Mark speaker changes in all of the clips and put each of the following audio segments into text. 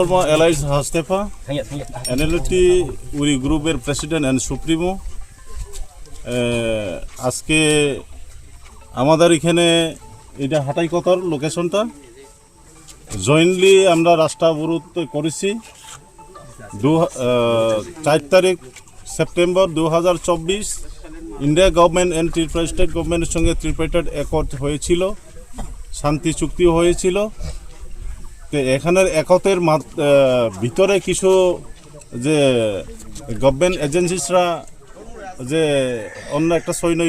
Speaker 1: Elias Hastefa, NLT উরি গ্রুপের president and supremo. আজকে আমাদের এখানে এটা হাটাইকতর লোকেশনটা জয়েন্টলি আমরা রাস্তা অবরোধ করেছি 4 তারিখ September 2024 India government and Tripura state গভর্নমেন্টের সঙ্গে ট্রিপার্টাইট অ্যাকর্ড হয়েছিল, শান্তি চুক্তিও হয়েছিল। তো এখানের একতের ভিতরে কিছু যে গভর্নমেন্ট এজেন্সিসরা যে অন্য একটা সৈন্য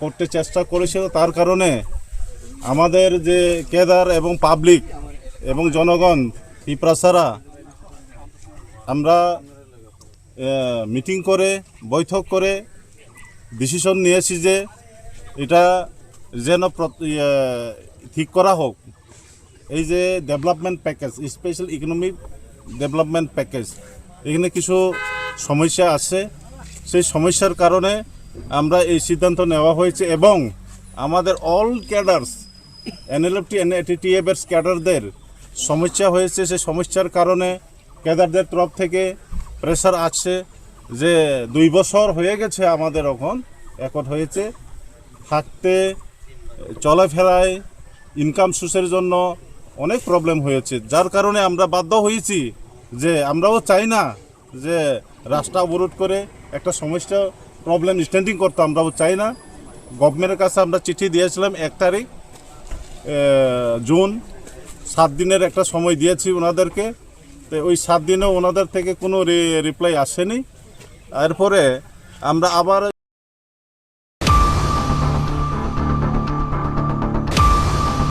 Speaker 1: করতে চেষ্টা করেছিল, তার কারণে আমাদের যে কেদার এবং পাবলিক এবং জনগণ পিপ্রাসারা আমরা মিটিং করে বৈঠক করে ডিসিশন নিয়েছি যে এটা যেন ঠিক করা হোক। এই যে development package, special economic development package, এখানে কিছু সমস্যা আছে। সেই সমস্যার কারণে আমরা এই সিদ্ধান্ত নেওয়া হয়েছে এবং আমাদের অল ক্যাডার্স NLFT NATTF এর ক্যাডারদের সমস্যা হয়েছে। সেই সমস্যার কারণে ক্যাডারদের তরফ থেকে প্রেশার আছে যে 2 বছর হয়ে গেছে আমাদের এখন একট হয়েছে, থাকতে চলাফেরায় ইনকাম সোর্সের জন্য অনেক প্রবলেম হয়েছে, যার কারণে আমরা বাধ্য হয়েছি যে আমরাও চাই না যে রাস্তা অবরোধ করে একটা সমস্যা প্রবলেম স্ট্যান্ডিং করতে আমরাও চাই না। গভর্নমেন্টের কাছে আমরা চিঠি দিয়েছিলাম 1 তারিখ জুন, 7 দিনের একটা সময় দিয়েছি ওনাদেরকে। তো ওই 7 দিনেও ওনাদের থেকে কোনো রিপ্লাই আসেনি। এরপরে আমরা আবার